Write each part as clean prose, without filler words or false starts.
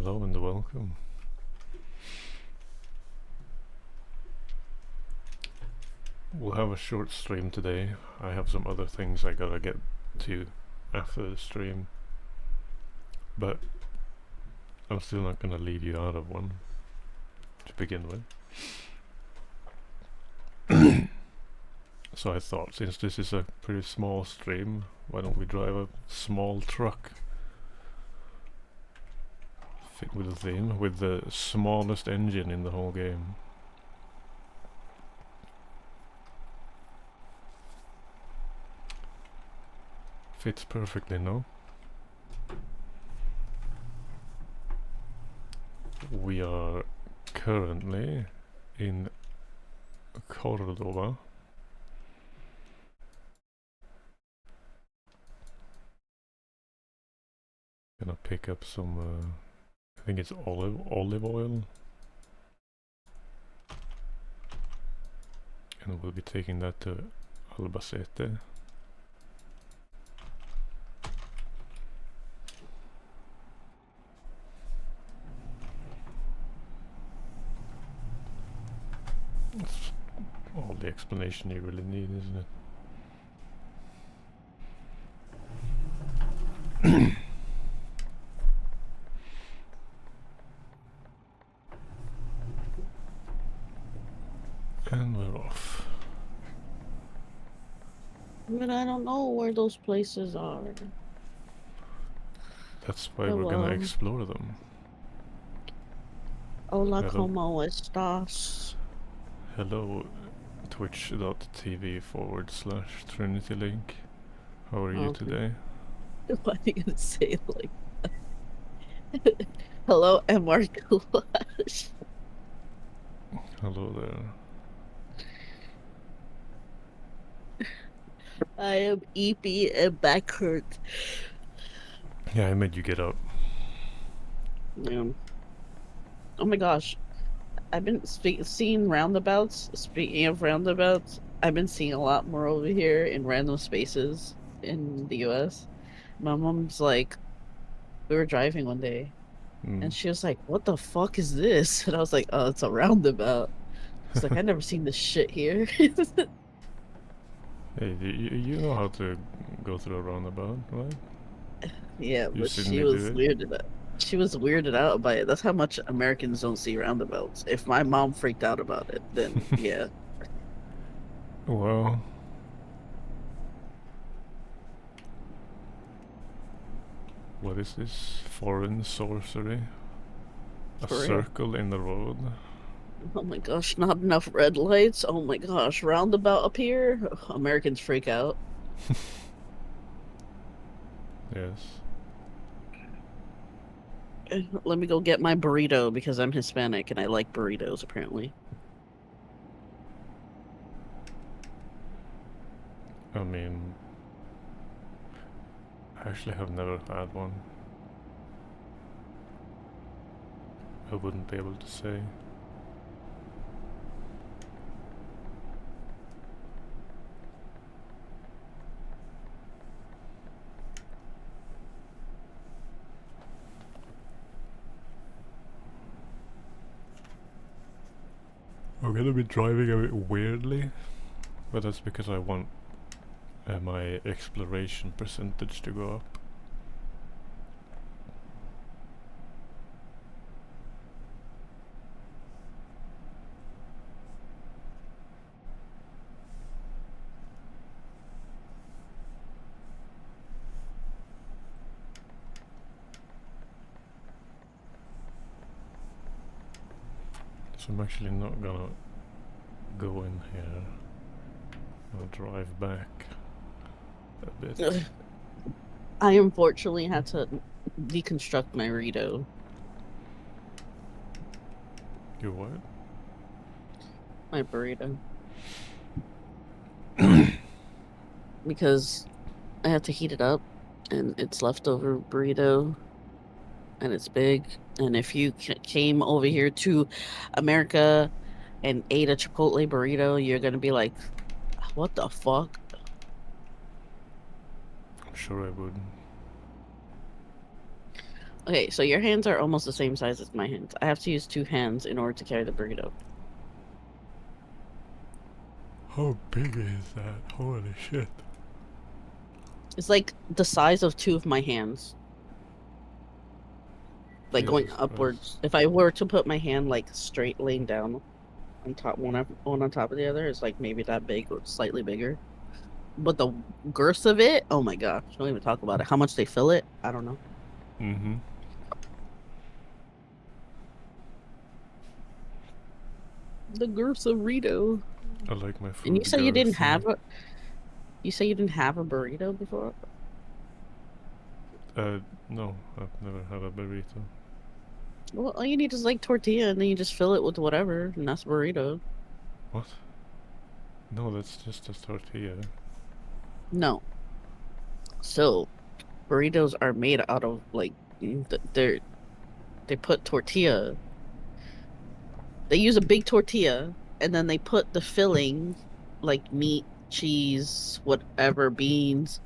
Hello and welcome. We'll have a short stream today. I have some other things I gotta get to after the stream, but I'm still not gonna leave you out of one to begin with. So I thought, since this is a pretty small stream, why don't we drive a small truck? Fit with the theme, with the smallest engine in the whole game. Fits perfectly, no? We are currently in Cordova. Gonna pick up some, I think it's olive oil. And we'll be taking that to Albacete. That's all the explanation you really need, isn't it? And we're off. But I don't know where those places are. That's why we're gonna explore them. Hola, ¿cómo estás? Hello, twitch.tv/TrinityLink. How are you today? Why are you gonna say it like that? Hello, MR Clash. Hello there. I am EP and back hurt. Yeah, I made you get up. Yeah. Oh my gosh. I've been seeing roundabouts. Speaking of roundabouts, I've been seeing a lot more over here in random spaces in the US. My mom's like, we were driving one day and she was like, what the fuck is this? And I was like, oh, it's a roundabout. It's like, I never seen this shit here. Hey, you know how to go through a roundabout, right? Yeah, You've but seen she me was do it. weirded out. She was weirded out by it. That's how much Americans don't see roundabouts. If my mom freaked out about it, then yeah. Well, what is this? Foreign sorcery? A circle in the road? Oh my gosh, not enough red lights. Oh my gosh, roundabout up here. Americans freak out. Yes. Let me go get my burrito because I'm Hispanic and I like burritos apparently. I mean, I actually have never had one. I wouldn't be able to say. I'm gonna be driving a bit weirdly, but that's because I want my exploration percentage to go up. So I'm actually not gonna go in here. I'll drive back a bit. I unfortunately had to deconstruct my burrito. Your what? My burrito. Because I had to heat it up and it's leftover burrito and it's big. And if you came over here to America and ate a Chipotle burrito, you're gonna be like, what the fuck? I'm sure I would. Okay, so your hands are almost the same size as my hands. I have to use 2 hands in order to carry the burrito. How big is that? Holy shit. It's like the size of 2 of my hands, like going Jesus Christ. upwards. If I were to put my hand like straight laying down on top, one on top of the other, it's like maybe that big or slightly bigger. But the girth of it, oh my gosh, don't even talk about it. How much they fill it, I don't know. Mm-hmm. The girth of burrito. I like my And you food say you didn't girthy. have a, you say you didn't have a burrito before? No, I've never had a burrito. Well, all you need is like tortilla, and then you just fill it with whatever, and that's a burrito. What? No, that's just a tortilla. No. So burritos are made out of like they put tortilla. They use a big tortilla, and then they put the filling, like meat, cheese, whatever, beans,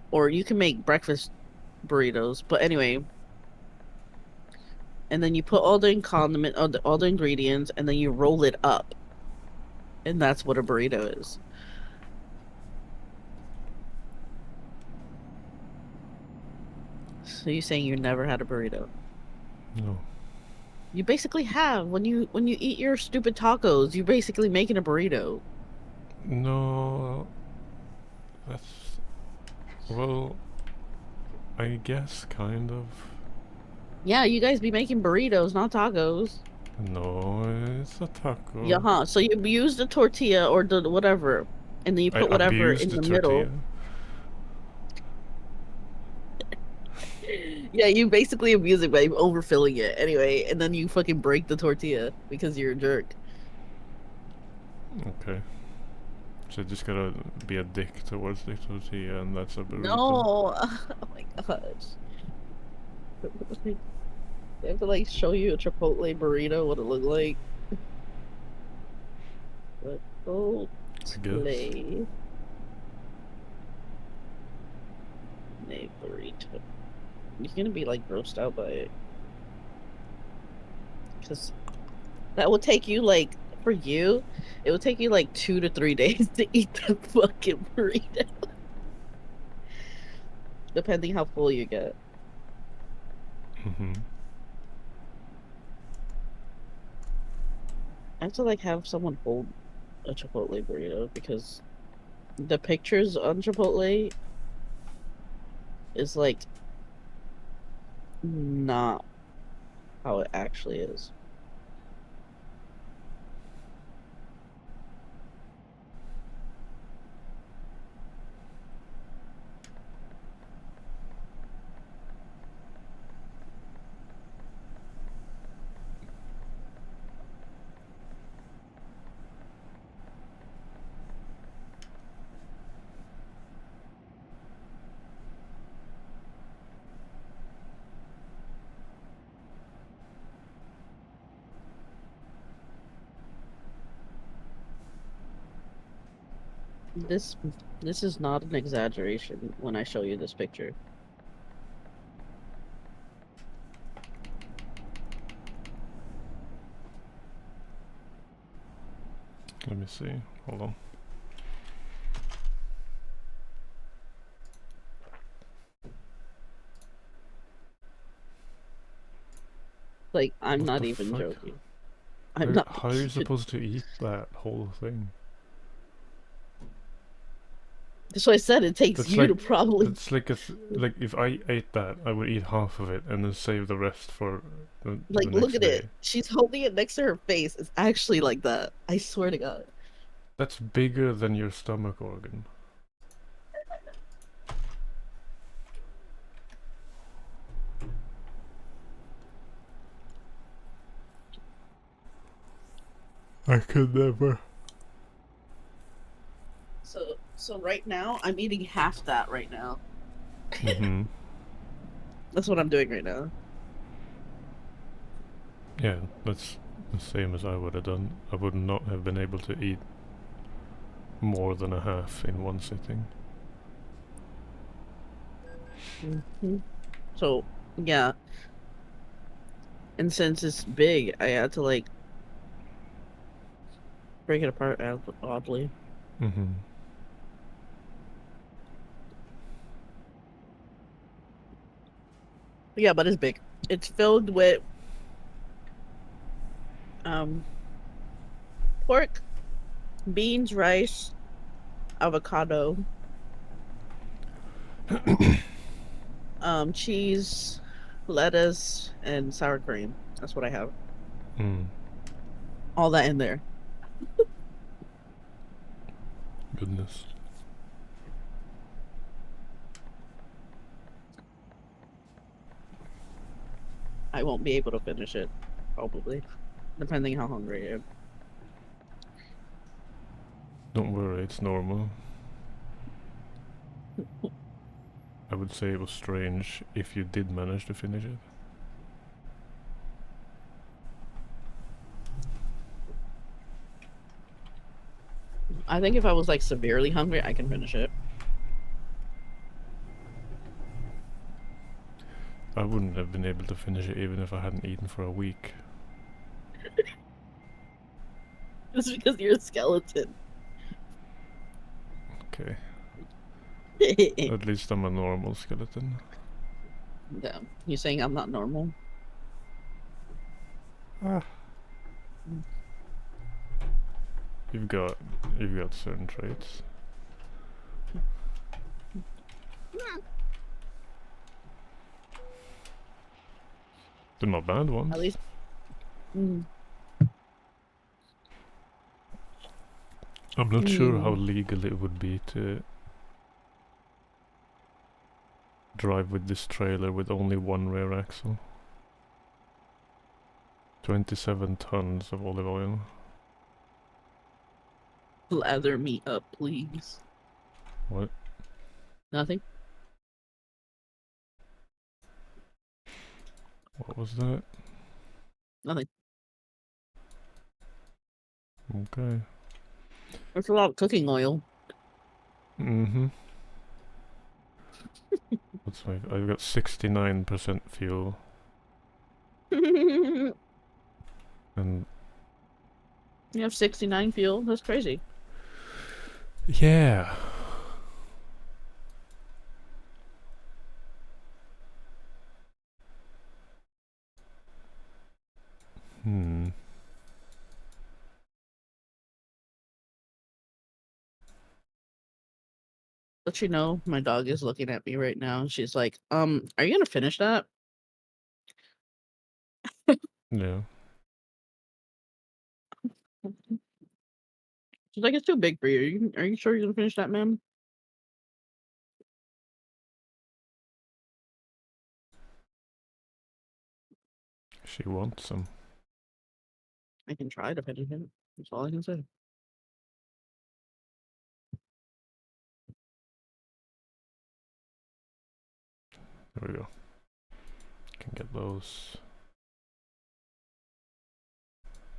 or you can make breakfast burritos. But anyway, and then you put all the condiment, all the ingredients, and then you roll it up, and that's what a burrito is. So you're saying you never had a burrito? No. You basically have when you eat your stupid tacos, you're basically making a burrito. No, that's... Well, I guess kind of. Yeah, you guys be making burritos, not tacos. No, it's a Yeah, taco. huh? So you use the tortilla or the whatever, and then you I put whatever abused in the the tortilla. middle. Yeah, you basically abuse it by overfilling it anyway, and then you fucking break the tortilla because you're a jerk. Okay. So I just gotta be a dick towards the tortilla and that's a burrito. No, oh my gosh. They have to like show you a Chipotle burrito, what it look like. Chipotle I guess. burrito. You're gonna be like grossed out by it because that will take you like for you, it would take you like 2 to 3 days to eat the fucking burrito, depending how full you get. Mm-hmm. I have to like have someone hold a Chipotle burrito because the pictures on Chipotle is like not how it actually is. This this is not an exaggeration when I show you this picture. Let me see. Hold on. Like, I'm What not the even fuck? joking. I'm not How are you even. supposed to eat that whole thing? That's why I said it takes That's you to like... probably That's like like if I ate that, I would eat half of it and then save the rest for the like look next at it. day. She's holding it next to her face. It's actually like that. I swear to God. That's bigger than your stomach organ. I could never. So right now I'm eating half that right now. Mm-hmm. That's what I'm doing right now. Yeah, that's the same as I would have done. I would not have been able to eat more than a half in one sitting. Hmm. So Yeah, and since it's big, I had to like break it apart oddly. Mm-hmm. Yeah, but it's big. It's filled with um pork, beans, rice, avocado, cheese, lettuce, and sour cream. That's what I have. Mm. All that in there. Goodness. I won't be able to finish it, probably, depending how hungry I am. Don't worry, it's normal. I would say it was strange if you did manage to finish it. I think if I was like severely hungry, I can finish it. I wouldn't have been able to finish it even if I hadn't eaten for a week. Just because you're a skeleton. Okay. At least I'm a normal skeleton. Damn. You saying I'm not normal? Ah. You've got certain traits. They're not bad At ones. least. Mm. I'm not sure how Mm. legal it would be to drive with this trailer with only one rear axle. 27 tons of olive oil. Lather me up, please. What? Nothing. What was that? Nothing. Okay. There's a lot of cooking oil. Mm-hmm. What's my... I've got 69% fuel. You And... have 69 fuel. That's crazy. Yeah! Hmm. Let you know, my dog is looking at me right now. She's like, are you gonna finish that? Yeah. She's like, it's too big for you. Are you sure you're gonna finish that, ma'am? She wants some. I can try to finish it. That's all I can say. There we go. Can get those.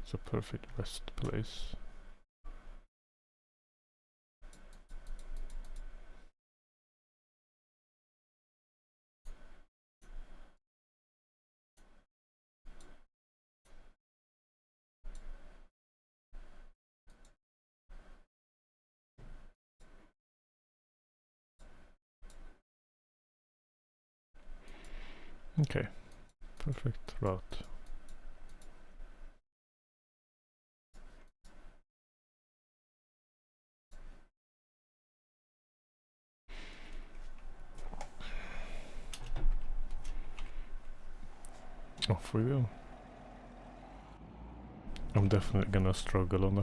It's a perfect rest place. Okay. Perfect route. Off we go. I'm definitely gonna struggle on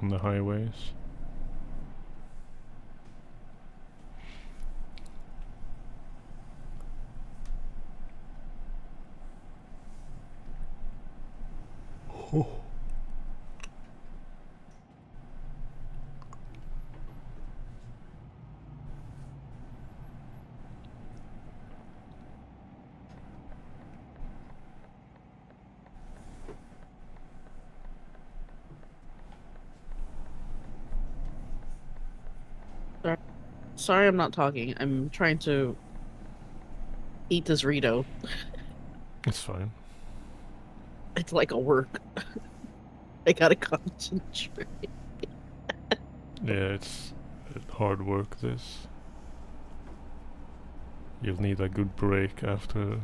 the highways. Oh. Sorry, sorry, I'm not talking. I'm trying to eat this Rito. It's fine. It's like a work. I gotta concentrate. Yeah, it's hard work this. You'll need a good break after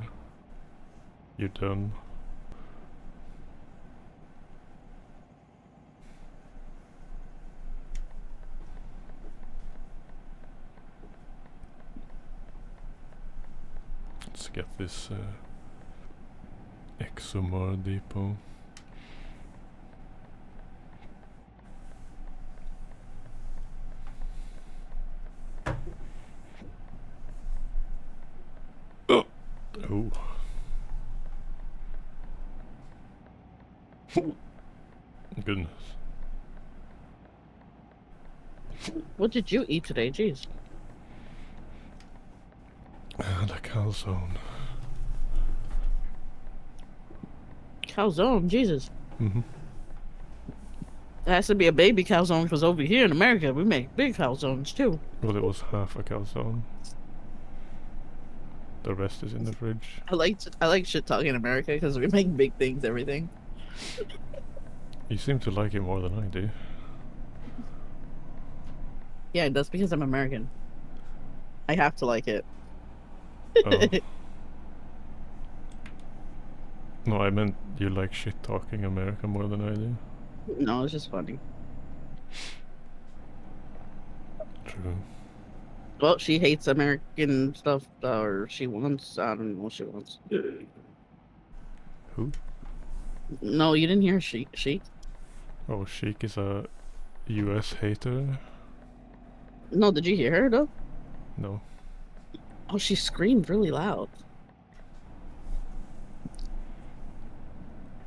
you're done. Let's get this Exomar depot. Oh! Goodness. What did you eat today? Jeez. The calzone. Calzone, Jesus. Mm-hmm. It has to be a baby calzone because over here in America we make big calzones too. Well, it was half a calzone. The rest is in the fridge. I like shit talking in America because we make big things, everything. You seem to like it more than I do. Yeah, that's because I'm American. I have to like it. Oh. No, I meant you like shit talking America more than I do. No, it's just funny. True. Well, she hates American stuff, or she wants. I don't know what she wants. Who? No, you didn't hear she. Oh, Sheik is a US hater? No, did you hear her though? No. Oh, she screamed really loud.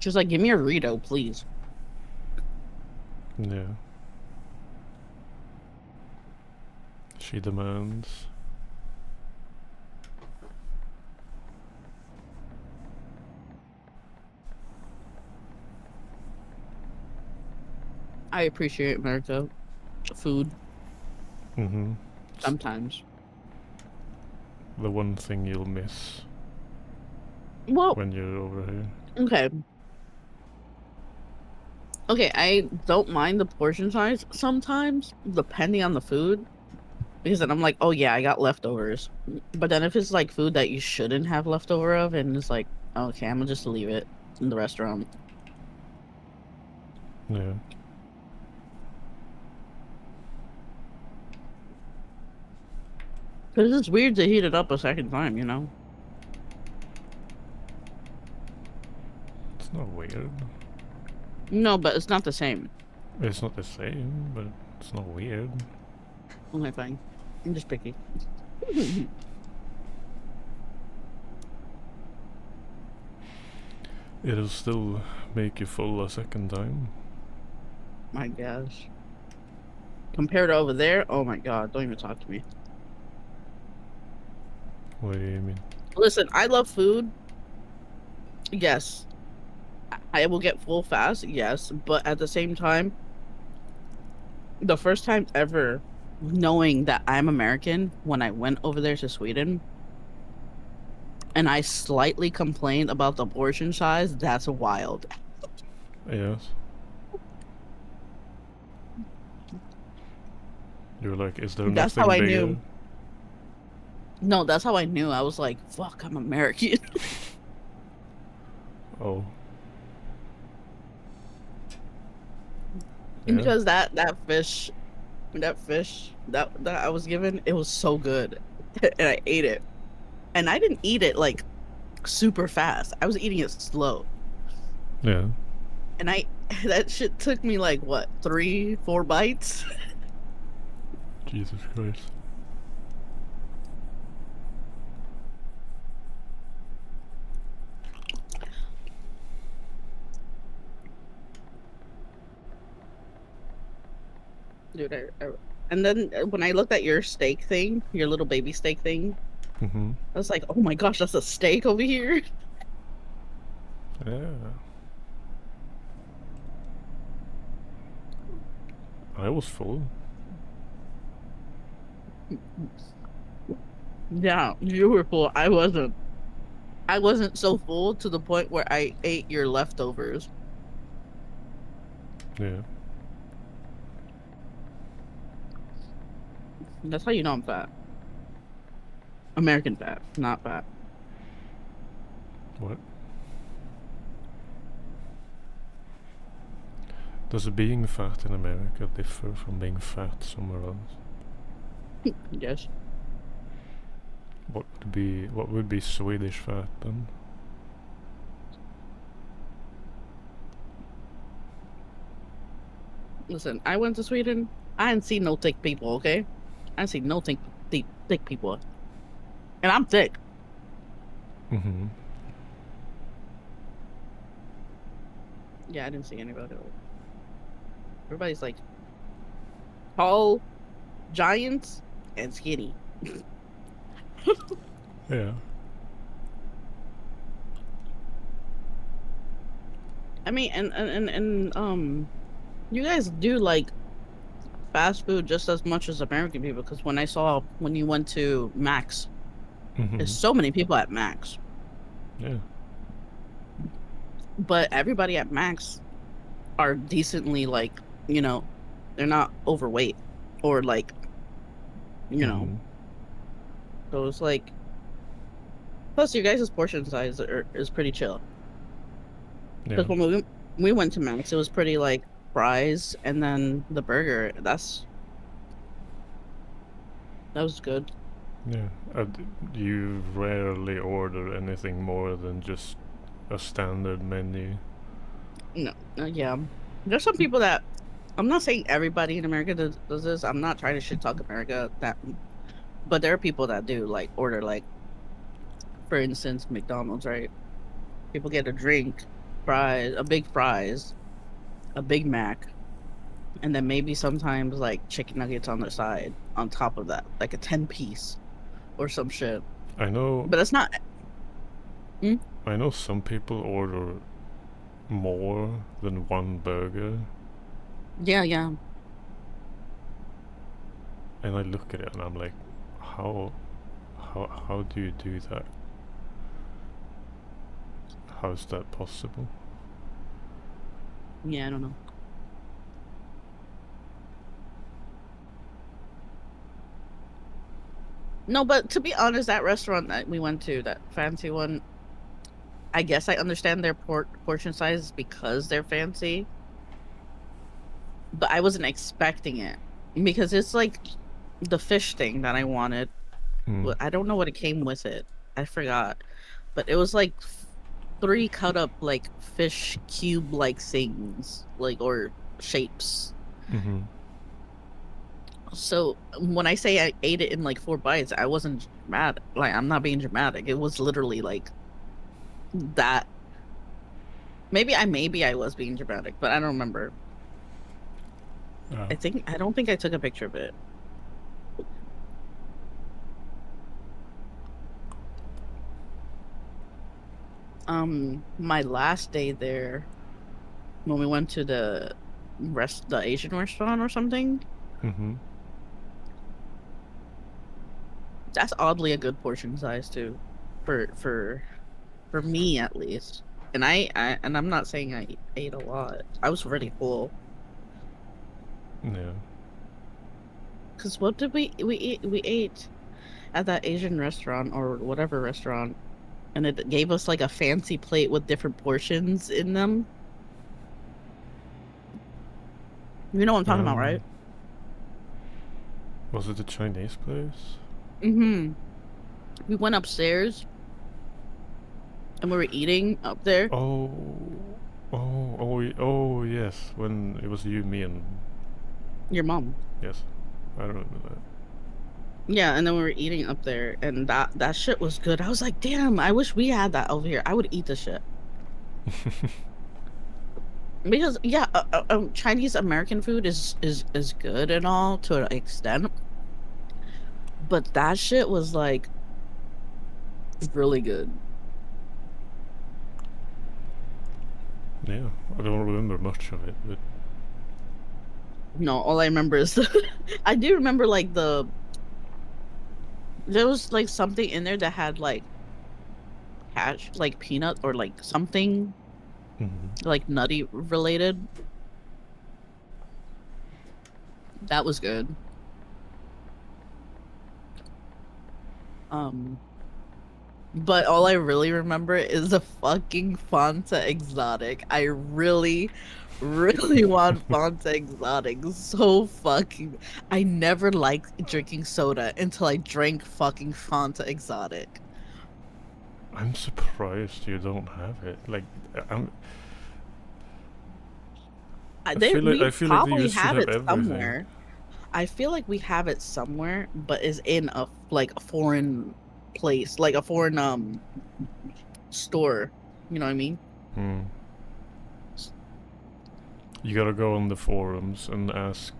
She was like, "Give me a Rito, please." Yeah. She demands. I appreciate America food Mm-hmm. sometimes. The one thing you'll miss Well, when you're over here. okay. Okay, I don't mind the portion size sometimes, depending on the food. Because then I'm like, oh yeah, I got leftovers. But then if it's like food that you shouldn't have leftover of, and it's like, okay, I'm gonna just leave it in the restaurant. Yeah. Because it's weird to heat it up a second time, you know? It's not weird. No, but it's not the same. It's not the same, but it's not weird. Okay, fine. I'm just picky. It'll still make you full a second time. My gosh. Compared to over there, oh my god, don't even talk to me. What do you mean? Listen, I love food. Yes. I will get full fast, yes. But at the same time, the first time ever knowing that I'm American when I went over there to Sweden and I slightly complained about the portion size, that's wild. Yes. You're like, is there That's how nothing I bigger? knew. No, that's how I knew. I was like, fuck, I'm American. Oh. Yeah. Because that fish that I was given, it was so good. And I ate it. And I didn't eat it like super fast. I was eating it slow. Yeah. And that shit took me like what, 3, 4 bites? Jesus Christ. Dude, and then when I looked at your steak thing, your little baby steak thing, Mm-hmm. I was like, oh my gosh, that's a steak over here. Yeah. I was full. Yeah, you were full. I wasn't. I wasn't so full to the point where I ate your leftovers. Yeah. That's how you know I'm fat. American fat, not fat. What? Does being fat in America differ from being fat somewhere else? Yes. What would be Swedish fat then? Listen, I went to Sweden. I didn't see no thick people, okay? I didn't see no thick people. And I'm thick. Mm-hmm. Yeah, I didn't see anybody. Everybody's like tall, giants, and skinny. Yeah. I mean, and you guys do like fast food just as much as American people because when I saw when you went to Max, there's Mm-hmm. so many people at Max, Yeah. but everybody at Max are decently like, you know, they're not overweight or like, you know, Mm-hmm. so it's like, plus your guys' portion size is pretty chill. Yeah. Because when we went to Max, it was pretty like fries and then the burger. That was good. Yeah. You rarely order anything more than just a standard menu. No, yeah. There's some people that I'm not saying everybody in America does this. I'm not trying to shit talk America that, but there are people that do like order like, for instance, McDonald's, right? People get a drink, fries, a big fries, a Big Mac, and then maybe sometimes like chicken nuggets on the side on top of that, like a 10-piece or some shit. I know. But it's not. Mm, I know some people order more than one burger, yeah, yeah. and I look at it and I'm like, how, how do you do that? How is that possible? Yeah, I don't know. No, but to be honest, that restaurant that we went to, that fancy one, I guess I understand their portion size because they're fancy, but I wasn't expecting it because it's like the fish thing that I wanted. Mm. I don't know what it came with it. I forgot, but it was like three cut up like fish cube like things, like or shapes. Mm-hmm. So when I say I ate it in like 4 bites, I wasn't dramatic. Like I'm not being dramatic. It was literally like that. Maybe I was being dramatic, but I don't remember. Uh, I don't think I took a picture of it. My last day there when we went to the Asian restaurant or something, mm-hmm. that's oddly a good portion size too. For for for me at least. And I'm not saying I ate a lot. I was really full. Yeah. Cause what did we ate at that Asian restaurant or whatever restaurant, and it gave us like a fancy plate with different portions in them. You know what I'm talking about, Um. right? Was it a Chinese place? Mm-hmm. We went upstairs and we were eating up there. Oh. Oh. Yes. When it was you, me, and Your mom. yes, I remember that. Yeah, and then we were eating up there, and that shit was good. I was like, damn, I wish we had that over here. I would eat the shit because yeah, Chinese American food is good and all to an extent, but that shit was like really good. Yeah. I don't remember much of it, but No, all I remember is I do remember like there was like something in there that had like like peanut or like something Mhm. like nutty related. That was good. Um, but all I really remember is a fucking Fanta Exotic. I really, really want Fanta Exotic so fucking. I never liked drinking soda until I drank fucking Fanta Exotic. I'm surprised you don't have it. Like, I'm. We I feel like they probably used to have have it everything. somewhere. I feel like we have it somewhere, but is in a like a foreign place, like a foreign store. You know what I mean? Hmm. You gotta go on the forums and ask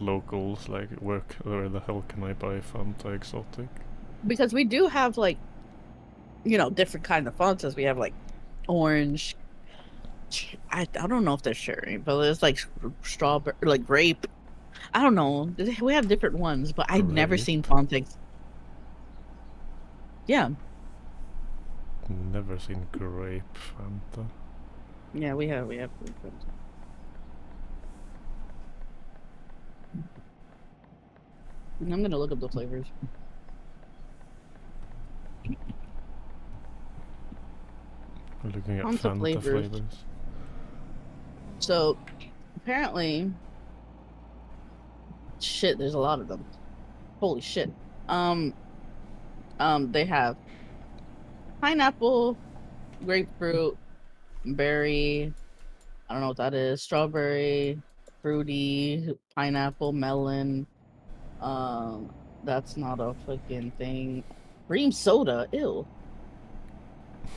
locals, like, where the hell can I buy Fanta Exotic? Because we do have like, different kind of fonts. We have like orange. I don't know if they're cherry, but it's like strawberry, like grape. I don't know. We have different ones, but I'd never seen Grape. Fontex. Yeah, Never seen grape Fanta. yeah, we have fruit ones. And I'm gonna look up the flavors. We're looking at Fanta Fanta flavors. flavors. So apparently, shit, there's a lot of them. Holy shit. Um, they have pineapple, grapefruit, berry. I don't know what that is. Strawberry, fruity, pineapple, melon. Um, that's not a fucking thing. Cream soda, ew.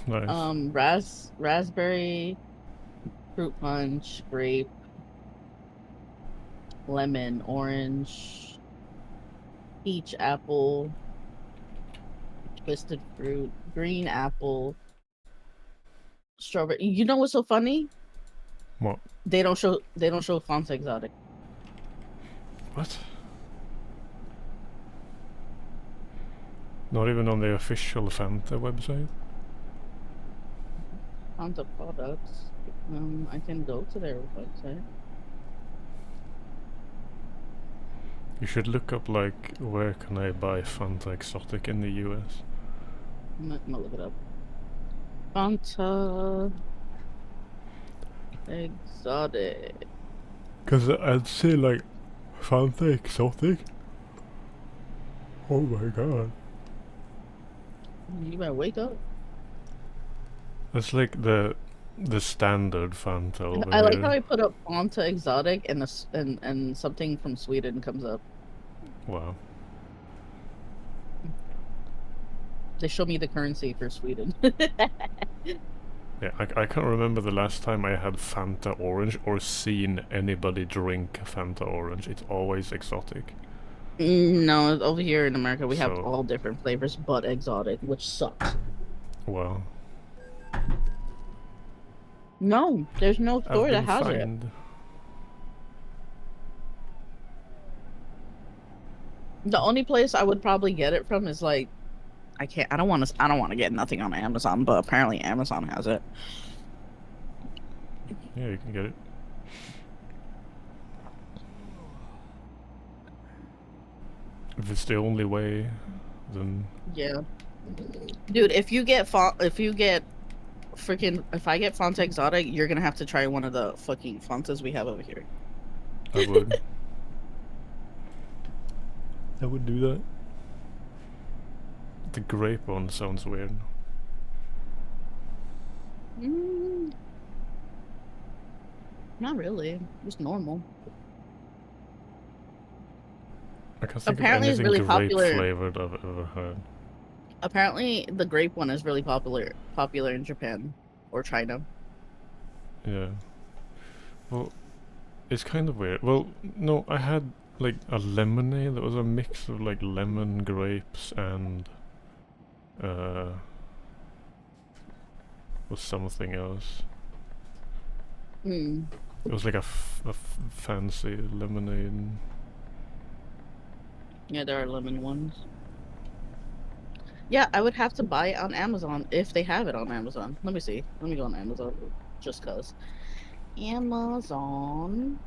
Nice. Raspberry, fruit punch, grape, lemon, orange, peach, apple, twisted fruit, green apple, strawberry. You know what's so funny? What? They don't show Fanta Exotic. What? Not even on the official Fanta website? Fanta products. I can go to their website. You should look up, like, where can I buy Fanta Exotic in the US? I'm gonna look it up. Fanta Exotic. Because I'd say, like, Fanta Exotic? Oh my god. You better wake up. That's like the standard Fanta over I like how here. I put up Fanta Exotic and and something from Sweden comes up. Wow. They show me the currency for Sweden. Yeah, I can't remember the last time I had Fanta Orange or seen anybody drink Fanta Orange. It's always exotic. No, over here in America we have So, all different flavors but exotic, which sucks. well, No, there's no I've store that been has it. fined. The only place I would probably get it from is like I don't want to get nothing on Amazon, but apparently Amazon has it. Yeah, you can get it. If it's the only way, then Yeah. Dude, if I get Fanta Exotic, you're gonna have to try one of the fucking Fantas we have over here. I would. I would do that. The grape one sounds weird. Mm, not really. Just normal. I can't think of Apparently it's anything really grape popular. flavored I've ever had. Apparently the grape one is really popular in Japan or China. Yeah. Well, it's kind of weird. Well, no, I had like a lemonade that was a mix of like lemon, grapes, and uh, was something else. Hmm. It was like a fancy lemonade. Yeah, there are lemon ones. Yeah, I would have to buy it on Amazon if they have it on Amazon. Let me see. Let me go on Amazon just cause. Amazon.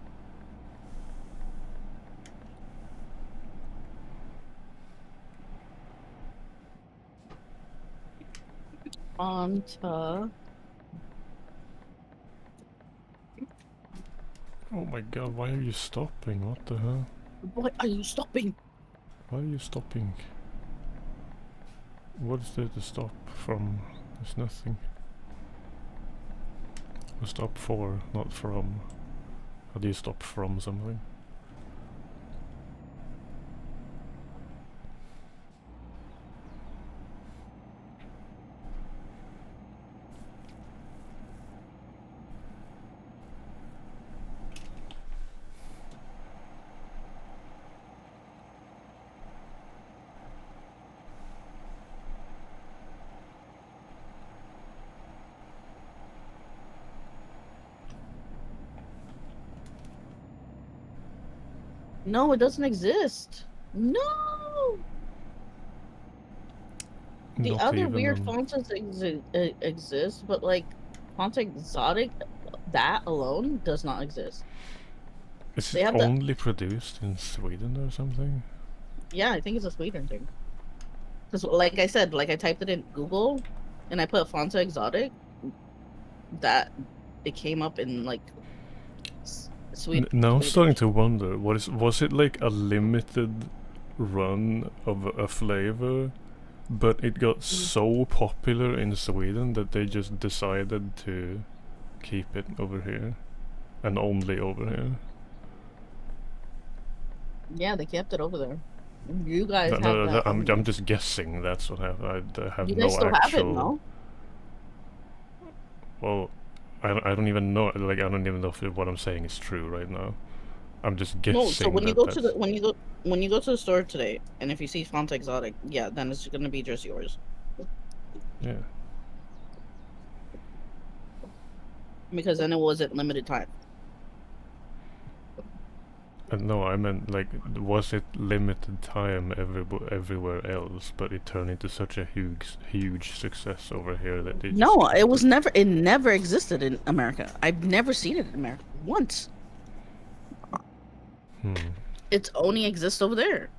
Fanta. Oh my god, why are you stopping? What the hell? Why are you stopping? Why are you stopping? What is there to stop from? There's nothing. Stop for, not from. How do you stop from something? No, it doesn't exist. No. The Not other even weird on. fonts exist, but like font exotic, that alone does not exist. Is They it have the only produced in Sweden or something? yeah, I think it's a Sweden thing. Because like I said, like I typed it in Google and I put Fanta Exotic, that it came up in like Now I'm starting Swedish. to wonder, was it like a limited run of a flavor, but it got Mm. so popular in Sweden that they just decided to keep it over here, and only over here? Yeah, they kept it over there. You guys have No, that I'm only. just guessing that's what happened. I have You guys no still have it, actual. no? Well, I don't even know. Like I don't even know if what I'm saying is true right now. I'm just No, so guessing when you that go to the that's. when you go to the store today, and if you see Fanta Exotic, yeah, then it's gonna be just yours Yeah. because then it wasn't limited time. No, I meant like, was it limited time everywhere else, but it turned into such a huge success over here that they just No, it kept it. was never. It never existed in America. I've never seen it in America once. Hmm. It's only exists over there.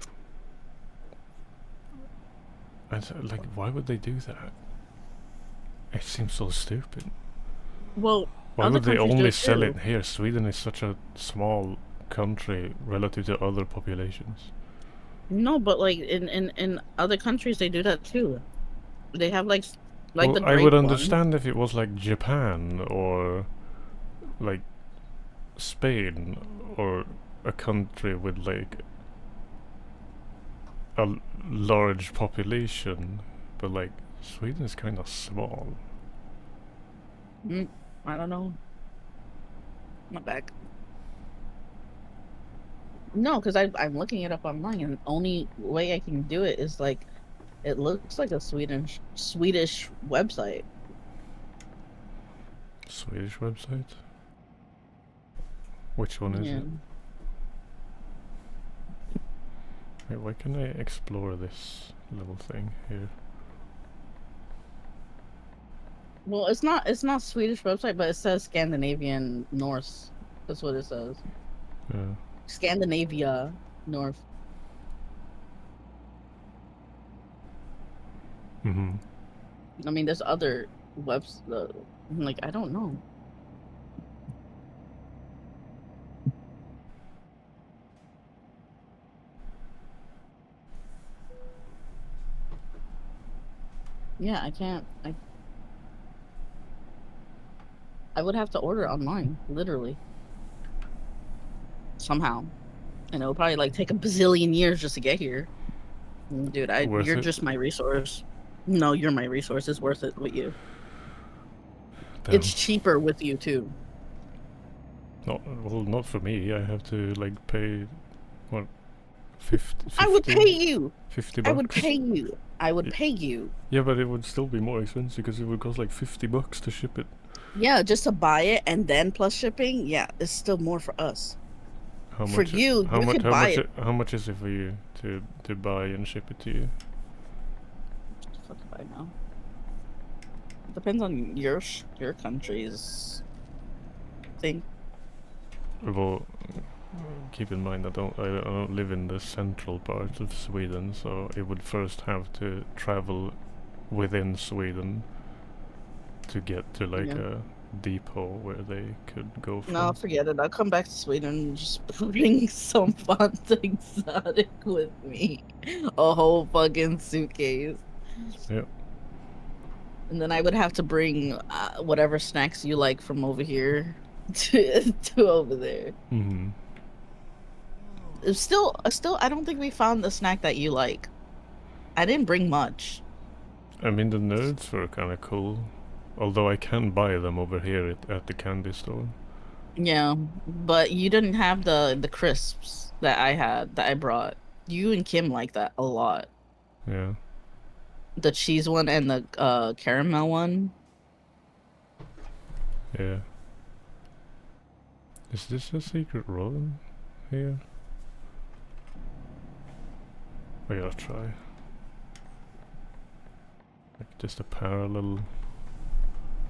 And like, why would they do that? It seems so stupid. Well, Why other would they countries do only it sell it too. here? Sweden is such a small country relative to other populations. No, but like in other countries they do that too. They have like Well, the I would grape one. understand if it was like Japan or like Spain or a country with like a large population, but like Sweden is kind of small. Mm, I don't know. My back. No, because I'm looking it up online, and the only way I can do it is like it looks like a Swedish website. Swedish website? Which one is Yeah. it? Wait, why can I explore this little thing here? Well, it's not Swedish website, but it says Scandinavian Norse. That's what it says. Yeah. Scandinavia North. Mm-hmm. I mean, there's other webs. Like I don't know. Yeah, I can't. I would have to order it online, literally, somehow, and it would probably like take a bazillion years just to get here. Dude, Worth you're it? just my resource. No, you're my resource. It's worth it with you. Damn. It's cheaper with you too. Not well, not for me. I have to like pay what 50, I would 50, pay you. 50 I would bucks. pay you. I would Y- pay you. Yeah, but it would still be more expensive because it would cost like 50 bucks to ship it. Yeah, just to buy it and then plus shipping. Yeah, it's still more for us. How For much? you, How you much? could How buy much? it How much is it for you to buy and ship it to you? fuck if I know. Depends on your country's thing. Well, keep in mind I don't live in the central part of Sweden, so it would first have to travel within Sweden to get to like Yeah. a depot where they could go No, from. forget it. I'll come back to Sweden and just bring some font exotic with me. A whole fucking suitcase. Yep. And then I would have to bring whatever snacks you like from over here to over there. Mm-hmm. Still, I don't think we found the snack that you like. I didn't bring much. I mean, the nerds were kind of cool, although I can buy them over here at the candy store. Yeah, but you didn't have the crisps that I had that I brought. You and Kim like that a lot. Yeah. The cheese one and the caramel one. Yeah. Is this a secret room here? I gotta try. Like just a parallel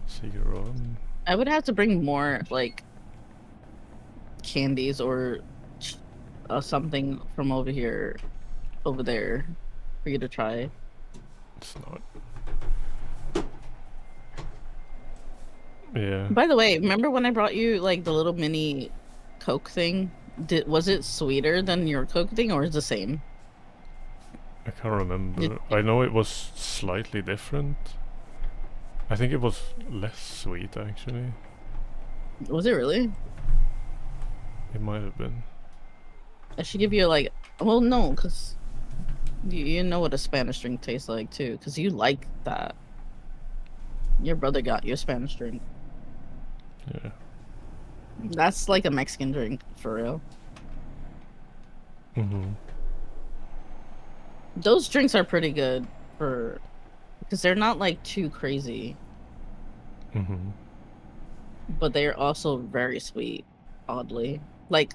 secret room. I would have to bring more like candies or something from over there for you to try. It's not. Yeah. By the way, remember when I brought you like the little mini Coke thing? Was it sweeter than your Coke thing or is it the same? I can't remember. Did, I know it was slightly different. I think it was less sweet actually. was it really? It might have been. I should give you like, well, no, because you know what a Spanish drink tastes like too, because you like that. Your brother got you a Spanish drink. Yeah. That's like a Mexican drink for real. Mm-hmm. Those drinks are pretty good for because they're not like too crazy, Mm-hmm. but they're also very sweet, oddly. Like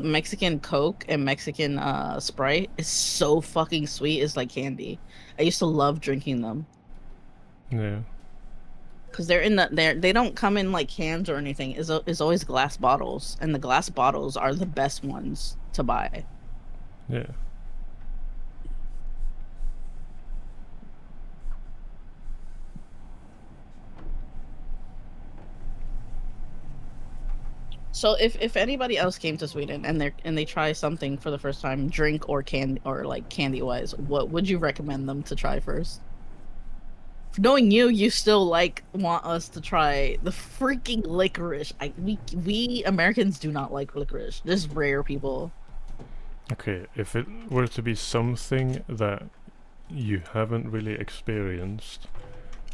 Mexican Coke and Mexican Sprite is so fucking sweet. It's like candy. I used to love drinking them Yeah. because they don't come in like cans or anything. It's always glass bottles, and the glass bottles are the best ones to buy. Yeah. So if anybody else came to Sweden and they try something for the first time, drink or candy or like candy wise, what would you recommend them to try first? Knowing you still like want us to try the freaking licorice. We Americans do not like licorice. There's rare people. Okay, if it were to be something that you haven't really experienced,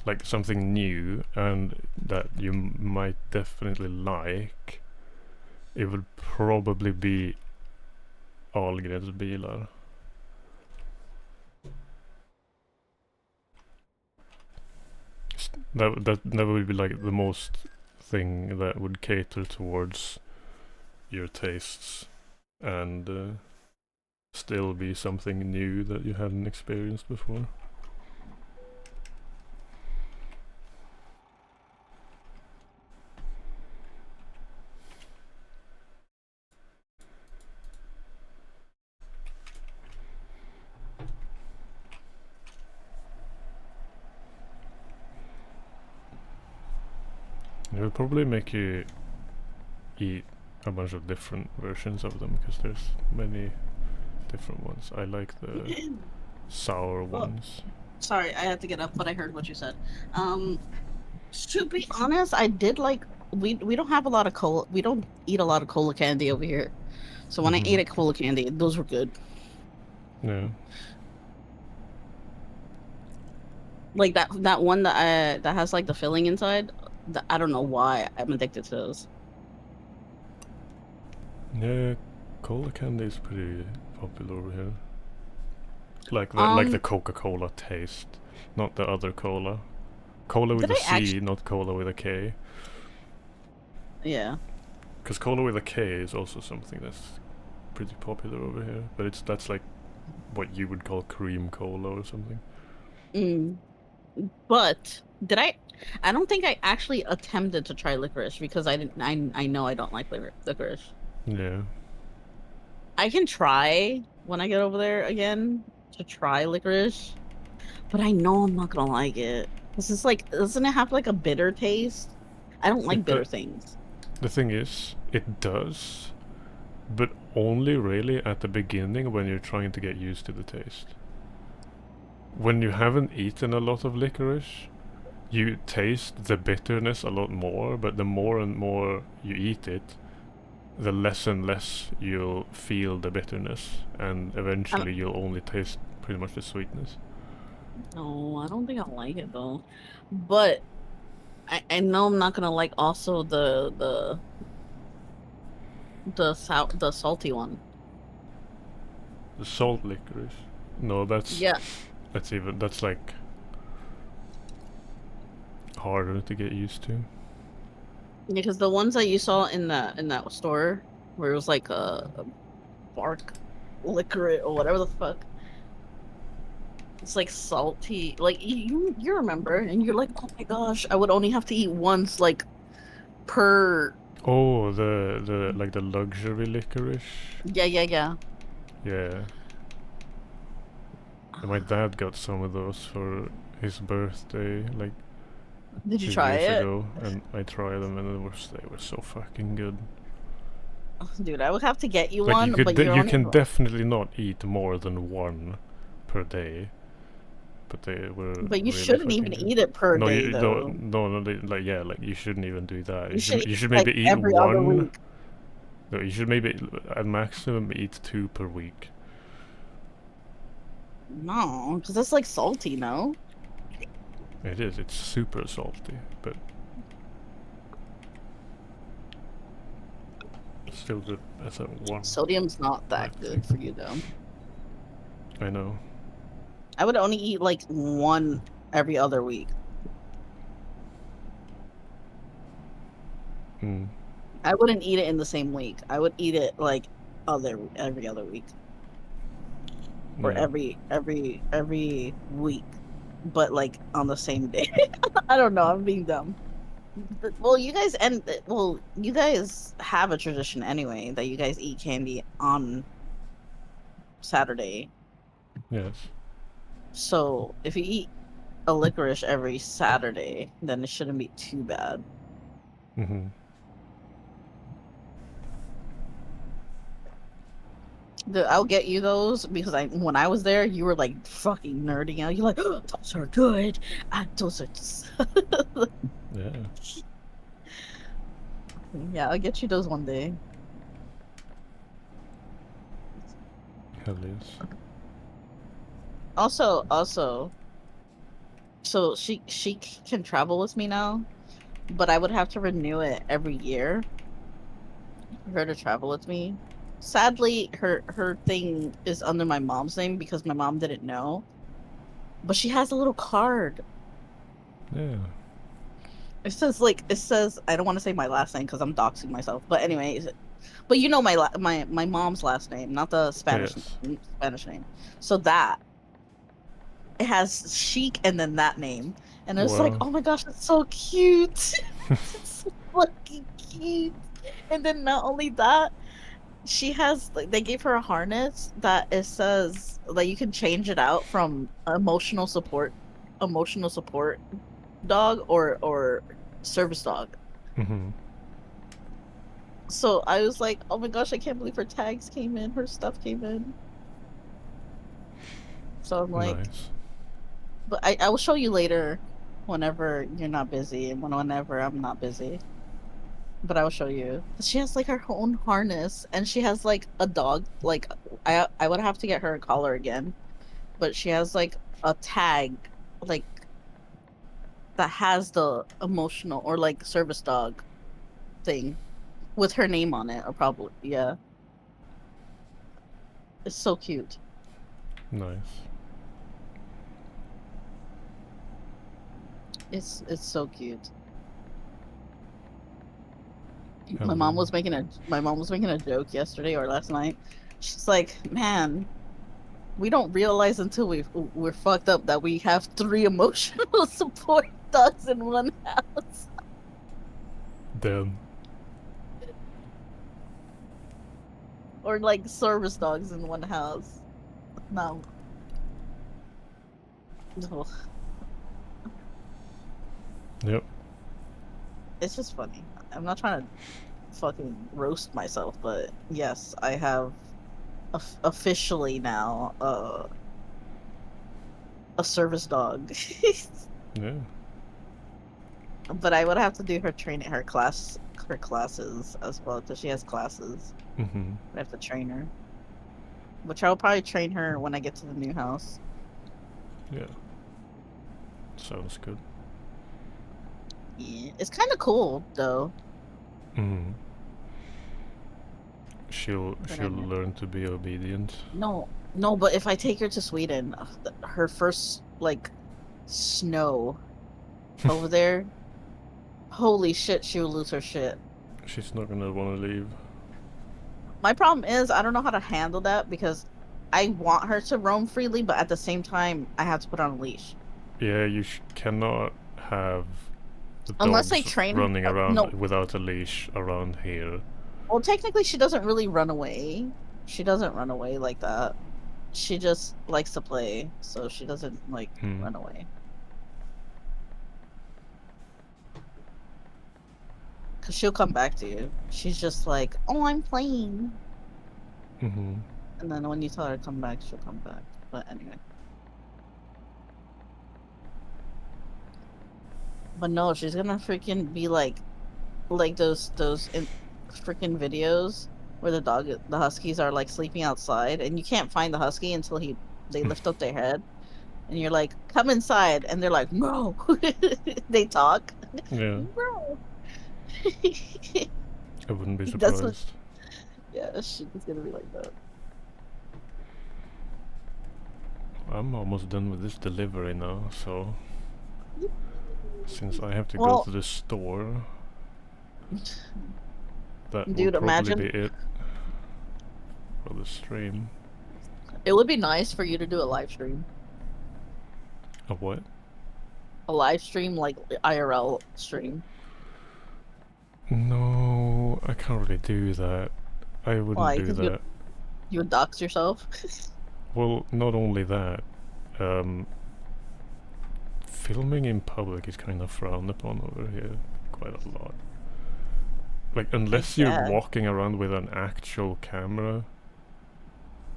like something new and that you might definitely like, it would probably be Ahlgrens bilar. That would be like the most thing that would cater towards your tastes and still be something new that you hadn't experienced before. It would probably make you eat a bunch of different versions of them because there's many different ones. I like the sour Oh, ones. sorry, I had to get up, but I heard what you said. Um, to be honest, I did like we don't have a lot of cola. We don't eat a lot of cola candy over here. So when I Mm-hmm. ate a cola candy, those were good. Yeah. Like that one that has like the filling inside. I don't know why I'm addicted to those. Yeah, cola candy is pretty popular over here. Like the Um, Coca-Cola taste, not the other cola. Cola with did a I C, actually? not cola with a K. Yeah. Because cola with a K is also something that's pretty popular over here, but that's like what you would call cream cola or something. Mm. But did I? I don't think I actually attempted to try licorice because I didn't. I know I don't like licorice. Yeah. I can try when I get over there again to try licorice, but I know I'm not gonna like it. This is like, doesn't it have like a bitter taste? I don't like It bitter things. the thing is, it does, but only really at the beginning when you're trying to get used to the taste. When you haven't eaten a lot of licorice, you taste the bitterness a lot more, but the more and more you eat it, the less and less you'll feel the bitterness, and I don't, eventually you'll only taste pretty much the sweetness. no, I don't think I like it though. But I know I'm not gonna like also the salty one. The salt licorice. No, Yeah, that's like harder to get used to. because the ones that you saw in that store where it was like a bark licorice or whatever the fuck. It's like salty. Like you remember, and you're like, oh my gosh, I would only have to eat once, like per. Oh, the like the luxury licorice. Yeah, yeah, yeah. Yeah, and my dad got some of those for his birthday like Did you 2 try years it? ago, and I tried them, and they were so fucking good. Dude, I would have to get you Like one, but you're you only. can definitely not eat more than one per day, but they were But you really shouldn't fucking even good. eat it per No, day, you though. don't. No, no, like yeah, like you shouldn't even do that. You should eat You should like maybe eat every other one. week. No, you should maybe at maximum eat two per week. No, because that's like salty, no? It is. It's super salty, but still good as a one. Sodium's not I that think. good for you, though. I know. I would only eat like one every other week. Hmm. I wouldn't eat it in the same week. I would eat it like every other week. Or Yeah. every week, but like on the same day. I don't know. I'm being dumb. Well, you guys have a tradition anyway that you guys eat candy on Saturday. Yes. So if you eat a licorice every Saturday, then it shouldn't be too bad. Mhm. I'll get you those because I when I was there, you were like fucking nerding out. You're like, oh, those are good. Those are just... Yeah. Yeah, I'll get you those one day. Hell yes. Also, so can travel with me now, but I would have to renew it every year for her to travel with me. Sadly, her thing is under my mom's name because my mom didn't know, but she has a little card. Yeah. It says I don't want to say my last name because I'm doxing myself, but anyways, but you know my mom's last name, not the Yes. Spanish name. So that it has Chic and then that name, and it's like, Well. oh my gosh, it's so cute. It's so fucking cute. And then not only that, she has like they gave her a harness that it says that you can change it out from emotional support dog or service dog. Mhm. So I was like, oh my gosh, I can't believe her tags came in, her stuff came in. So I'm like, Nice. but I will show you later whenever you're not busy and whenever I'm not busy. But I will show you. She has like her own harness and she has like a dog. Like I would have to get her a collar again, but she has like a tag like that has the emotional or like service dog thing with her name on it, or probably yeah. It's so cute. Nice. It's so cute. Hell yeah. My mom was making a joke yesterday or last night. She's like, "Man, We don't realize until we're fucked up that we have 3 emotional support dogs in one house. Damn. Or like service dogs in one house. No. Ugh. Yep. It's just funny. I'm not trying to fucking roast myself, but yes, I have officially now a service dog. Yeah. But I would have to do her training, her classes as well, because she has classes. Mm-hmm. I have to train her, which I'll probably train her when I get to the new house. Yeah. Sounds good. Yeah, it's kind of cool though. Mm. She'll But learn to be obedient. no, no. But if I take her to Sweden, her first like snow over there, holy shit, she will lose her shit. She's not gonna want to leave. My problem is I don't know how to handle that because I want her to roam freely, but at the same time I have to put on a leash. Yeah, you cannot have the Unless I dogs train, running around no. without a leash around here. Well, technically, she doesn't really run away. She doesn't run away like that. She just likes to play, so she doesn't like Hmm. run away. Cause she'll come back to you. She's just like, "Oh, I'm playing," Mm-hmm. and then when you tell her to come back, she'll come back. But anyway, but no, she's gonna freaking be like those freaking videos where the huskies are like sleeping outside, and you can't find the husky until they lift up their head, and you're like, "Come inside," and they're like, "No." They talk. Yeah, No. I wouldn't be That's what. surprised. Yeah, she's gonna be like that. I'm almost done with this delivery now, so since I have to go Well, to the store, that will dude, probably be imagine it for the stream. it would be nice for you to do a live stream. A what? A live stream, like IRL stream. No, I can't really do that. I wouldn't Why? do Because that. you would dox yourself. Well, not only that, um, filming in public is kind of frowned upon over here quite a lot. Like, I unless you're guess. walking around with an actual camera,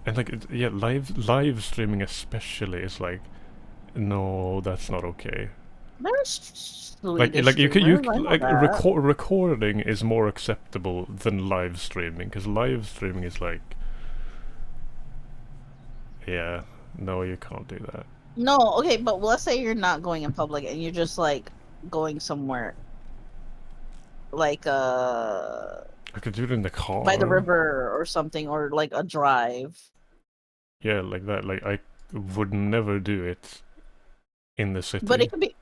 and like, yeah, live streaming especially is like, no, that's not okay. There's Like, Swedish like you streamers. I know like that. recording is more acceptable than live streaming, because live streaming is like, yeah, no, you can't do that. No, okay, but let's say you're not going in public and you're just like going somewhere like I could do it in the by the car. river or something, or like a drive. Yeah, like that. Like, I would never do it in the But city. it could be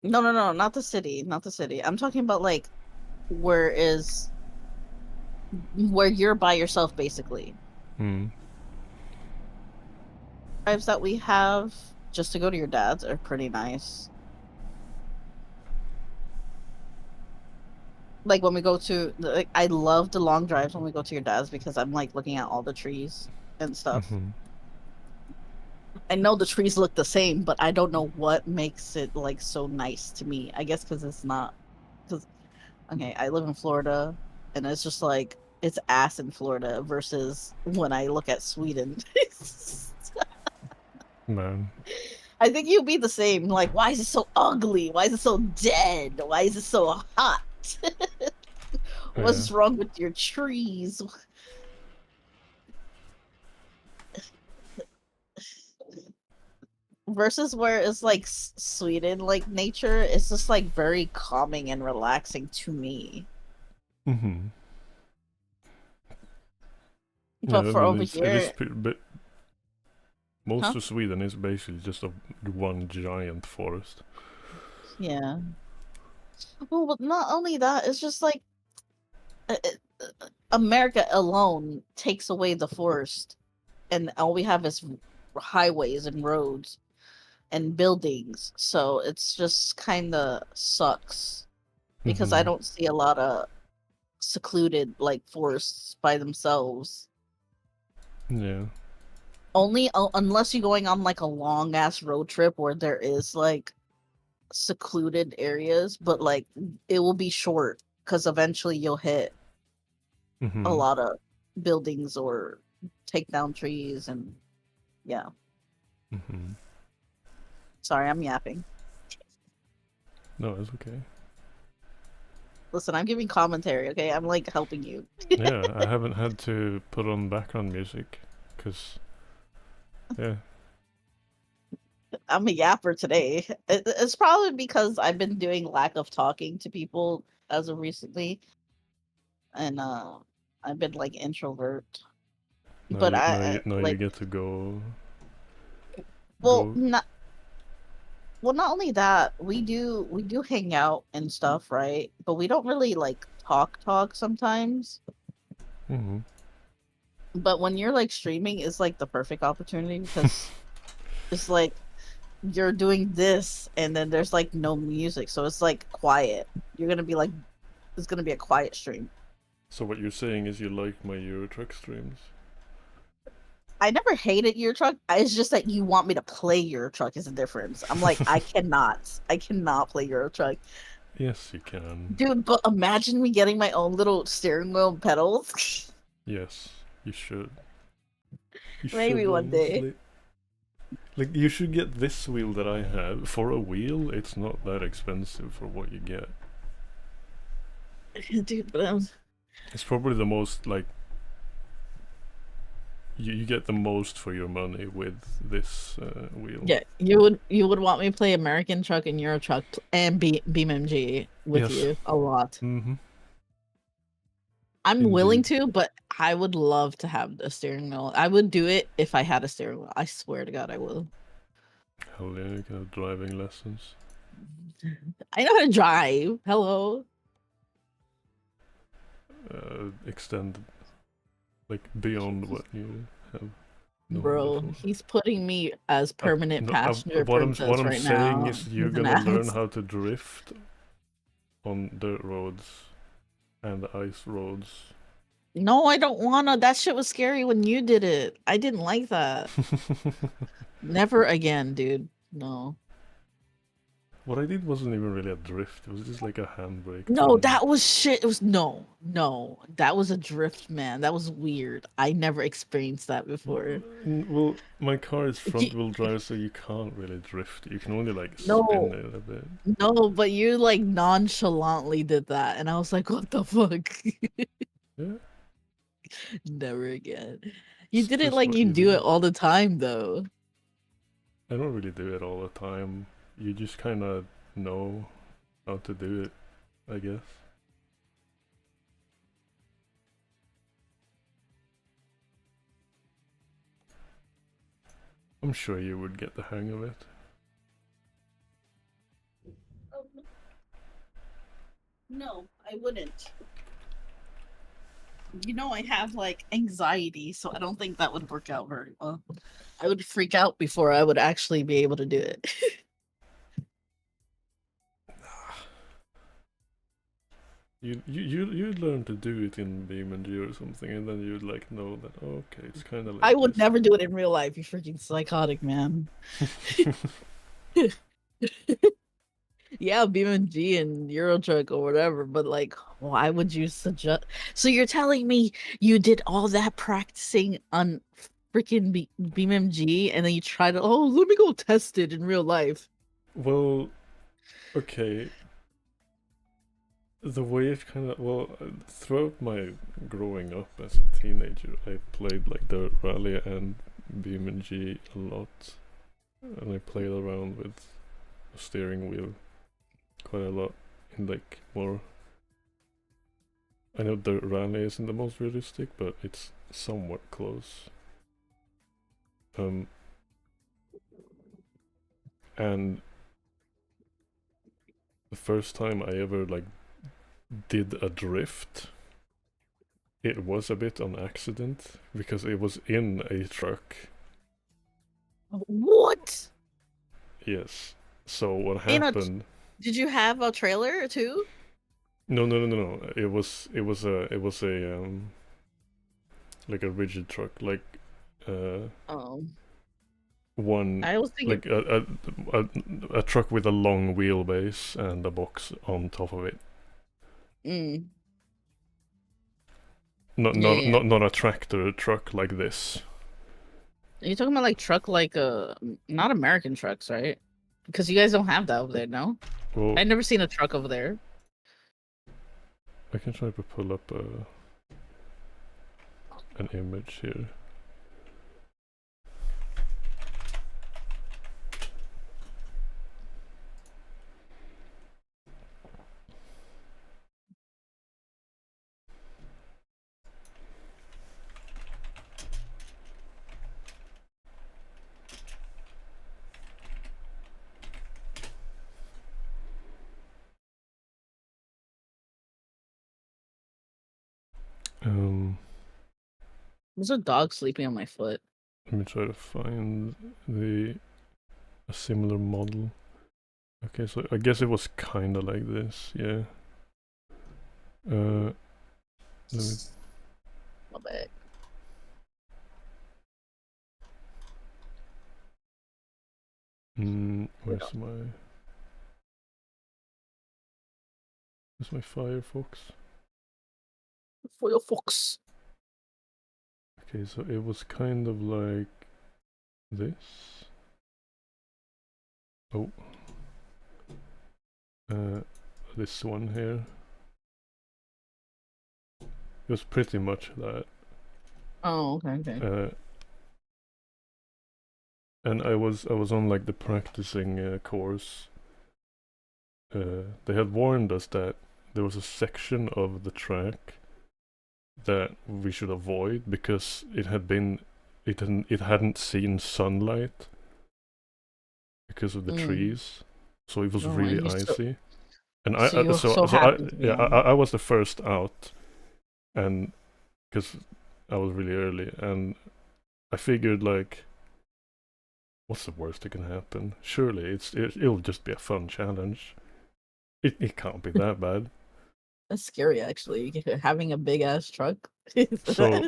no, no, no, not the city, not the city. I'm talking about like where is where you're by yourself basically. Hmm. Drives that we have just to go to your dad's are pretty nice. Like when we go to like, I love the long drives when we go to your dad's because I'm like looking at all the trees and stuff. Mm-hmm. I know the trees look the same, but I don't know what makes it like so nice to me. I guess because it's not because okay, I live in Florida and it's just like it's ass in Florida versus when I look at Sweden. Man. I think you'd be the same. Like, why is it so ugly? Why is it so dead? Why is it so hot? Yeah. What's wrong with your trees? Versus where it's like Sweden, like nature, it's just like very calming and relaxing to me. Mm-hmm. Yeah, But I for mean, over it is, here, but most huh? of Sweden is basically just a one giant forest. Yeah. Well, but not only that, it's just like America alone takes away the forest, and all we have is highways and roads and buildings, so it's just kind of sucks because I Mm-hmm. don't see a lot of secluded like forests by themselves. Yeah. Only unless you're going on like a long ass road trip where there is like secluded areas, but like it will be short because eventually you'll hit a Mm-hmm. lot of buildings or take down trees and yeah. Mm-hmm. Sorry, I'm yapping. No, it's okay. Listen, I'm giving commentary, okay? I'm like helping you. Yeah, I haven't had to put on background music, cause yeah. I'm a yapper today. It's probably because I've been doing lack of talking to people as of recently, and I've been like introvert. Now But you I now you now you like get to go well go. not well not only that we do hang out and stuff, right? But we don't really like talk sometimes. Mm-hmm. But when you're like streaming, it's like the perfect opportunity because it's like you're doing this and then there's like no music, so it's like quiet. You're gonna be like it's gonna be a quiet stream. So what you're saying is you like my Euro Truck streams? I never hated your truck. It's just that you want me to play your truck is the difference. I'm like, I cannot play your truck, Yes, you can. dude. But imagine me getting my own little steering wheel and pedals. Yes, you should. You Maybe should one day, honestly. Like you should get this wheel that I have. For a wheel, it's not that expensive for what you get. dude. But It's probably the most like you get the most for your money with this wheel. yeah, you would want me to play American truck and Euro truck and BMG with Yes. you a lot. Mm-hmm. I'm willing Indeed. to, but I would love to have a steering wheel. I would do it if I had a steering wheel. I swear to God, I will. Hell yeah, you can have driving lessons. I know how to drive. Hello. Extend like beyond what you have known Bro, before. he's putting me as permanent No, passenger what princess I'm right saying now. is you're He's an gonna learn ass. how to drift on dirt roads and ice roads. No, I don't wanna. That shit was scary when you did it. I didn't like that. Never again, dude. No. What I did wasn't even really a drift. It was just like a handbrake No, turn. that was shit. It was no. That was a drift, man. That was weird. I never experienced that before. Well, my car is You- front-wheel drive, so you can't really drift. You can only like spin No, it a bit. no, but you like nonchalantly did that, and I was like, what the fuck? Yeah, Never again. You it's did it just like what you you do it do. all the time, though. I don't really do it all the time. You just kind of know how to do it, I guess. I'm sure you would get the hang of it. No, I wouldn't. You know, I have like anxiety, so I don't think that would work out very well. I would freak out before I would actually be able to do it. You'd learn to do it in BeamNG or something, and then you'd like know that okay, it's kind of I like would this. never do it in real life. You freaking psychotic, man. Yeah, BeamNG and Eurotruck or whatever, but like, why would you suggest? So you're telling me you did all that practicing on freaking BeamNG and then you tried to, oh, let me go test it in real life. Well, okay. The way it kind of throughout my growing up as a teenager, I played like Dirt Rally and BeamNG a lot, and I played around with a steering wheel quite a lot in like more. I know Dirt Rally isn't the most realistic, but it's somewhat close. Um, and the first time I ever like did a drift, it was a bit on accident because it was in a truck What? Yes. So what In a happened? Did you have a trailer too? No, no, no, no, no. It was a like a rigid truck, like uh Oh, one I was thinking. like a truck with a long wheelbase and a box on top of it. Mm, Not yeah, not yeah. not not a tractor truck like this. Are you talking about like truck, like not American trucks, right? Because you guys don't have that over there, no? Well, I never seen a truck over there. I can try to pull up an image here. Um, There's a dog sleeping on my foot. Let me try to find the a similar model. Okay, so I guess it was kind of like this, yeah. Uh, let me. My bad. Where's my? Where's my Firefox? For your fox. Okay, so it was kind of like this. Oh, uh, this one here. It was pretty much that. Oh, okay, okay. Uh, and I was on like the practicing course. They had warned us that there was a section of the track that we should avoid because it hadn't seen sunlight because of the Mm. trees, so it was Oh, really and icy. And I so you so so so I happened to be yeah on. I was the first out, and because I was really early, and I figured like, what's the worst that can happen? Surely it'll just be a fun challenge. It can't be that bad. That's scary, actually. Having a big ass truck. So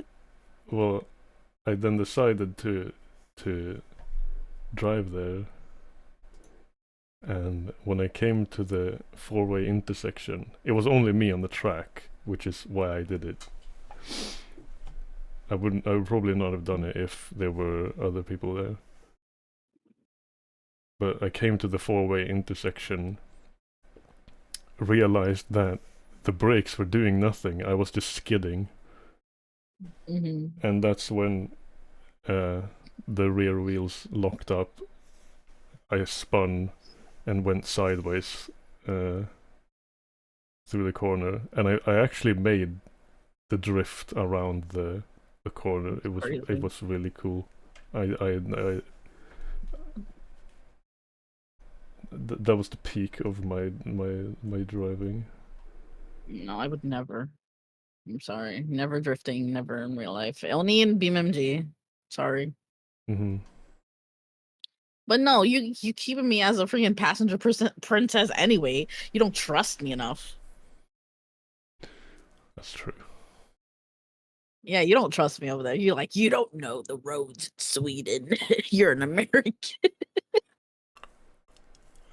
well, I then decided to drive there. And when I came to the four-way intersection, it was only me on the track, which is why I did it. I would probably not have done it if there were other people there. But I came to the four-way intersection, realized that the brakes were doing nothing. I was just skidding, Hmm. and that's when uh, the rear wheels locked up. I spun and went sideways uh, through the corner, and I actually made the drift around the corner. It Crazy. was really cool. I that was the peak of my driving. No, I would never. I'm sorry. Never drifting, never in real life. Only in BMMG. Sorry. Hmm. But no, you keeping me as a freaking passenger princess anyway. You don't trust me enough. That's true. Yeah, you don't trust me over there. You're like, you don't know the roads in Sweden. You're an American.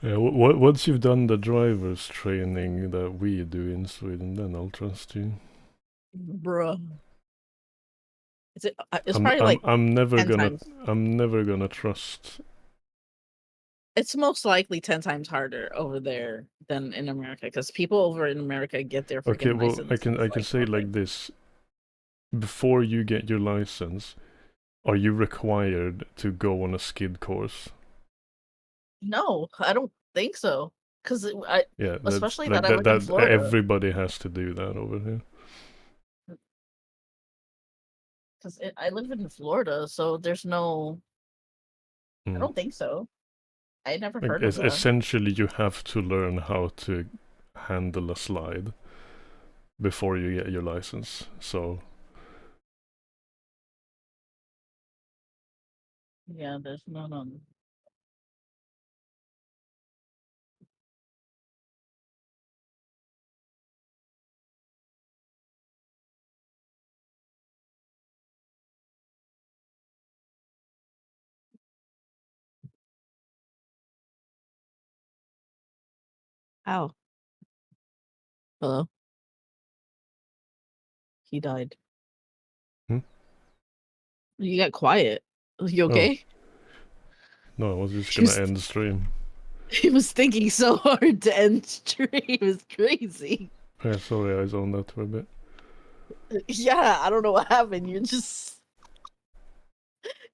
Yeah, once you've done the driver's training that we do in Sweden, then I'll trust you. Bruh. It's I'm probably I'm like I'm never 10 gonna times. I'm never gonna trust. It's most likely 10 times harder over there than in America because people over in America get their Okay, freaking well I license. can I It's can like say it like nothing. this: before you get your license, are you required to go on a skid course? No, I don't think so. Because I, Yeah, that's especially like that I live in that Florida. everybody has to do that over here. Because I live in Florida, so there's no. I Mm. don't think so. I never Like heard of that. essentially, you have to learn how to handle a slide before you get your license. So Yeah, there's none on. Ow. Hello. He died. Hmm? You got quiet. You Oh, okay? no, I was just He gonna was, end the stream. he was thinking so hard to end stream. It was crazy. Yeah, sorry, I zoned out for a bit. Yeah, I don't know what happened.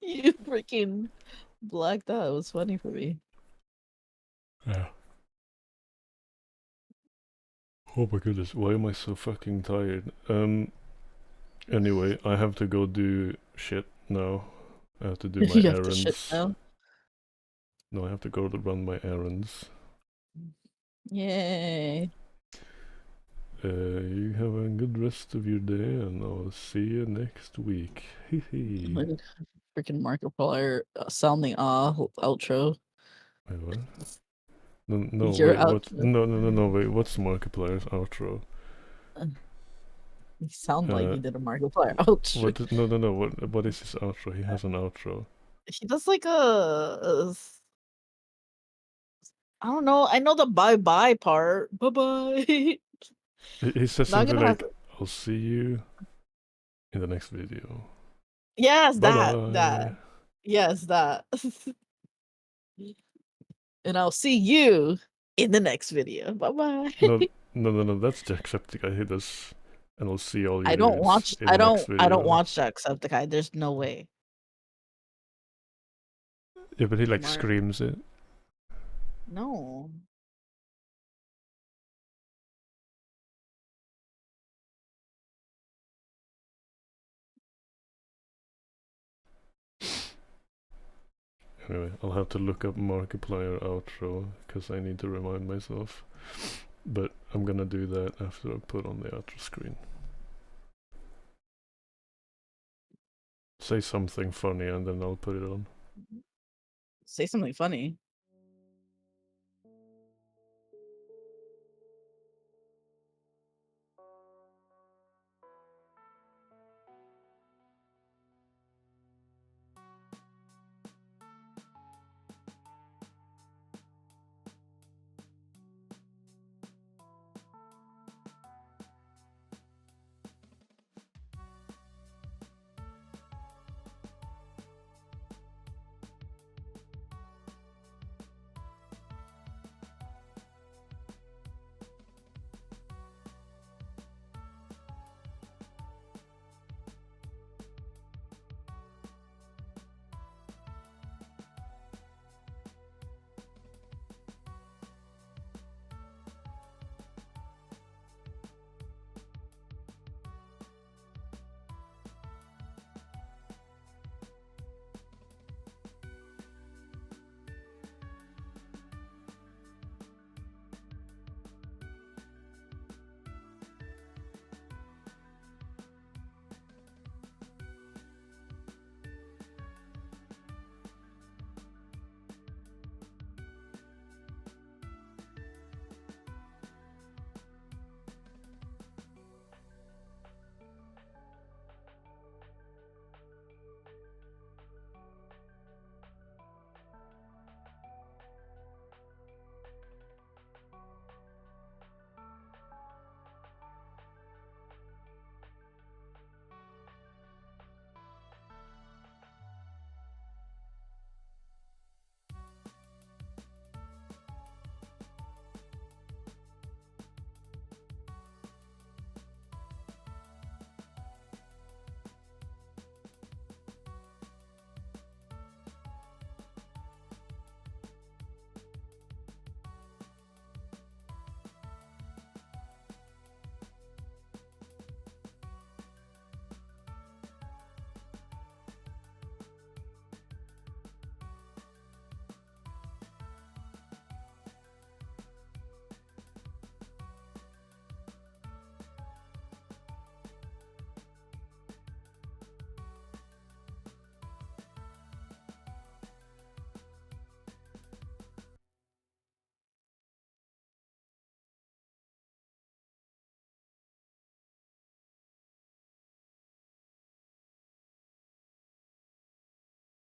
You freaking blacked out. It was funny for me. Yeah. Oh my goodness, why am I so fucking tired? Anyway, I have to go do shit now. I have to do my You have to shit errands. now. No, I have to go to run my errands. Yay. You have a good rest of your day, and I'll see you next week. Hee. Freaking Markiplier sounding outro. Wait, what? No, no, Your wait, what? outro. No, wait, what's Markiplier's outro? He sound like Uh, he did a Markiplier outro. no, what is his outro? He has an outro. He does like I don't know. I know the bye bye part. Bye bye. He says Not something gonna have like, to. I'll see you in the next video. Yes, Bye that. bye. Yes, that. And I'll see you in the next video. Bye bye. No, that's Jacksepticeye. He does, and I'll see all you dudes in I the next don't video. watch Jacksepticeye. There's no way. Yeah, but he like Mark. screams it. No. Anyway, I'll have to look up Markiplier outro because I need to remind myself. But I'm gonna do that after I put on the outro screen. Say something funny and then I'll put it on. Say something funny.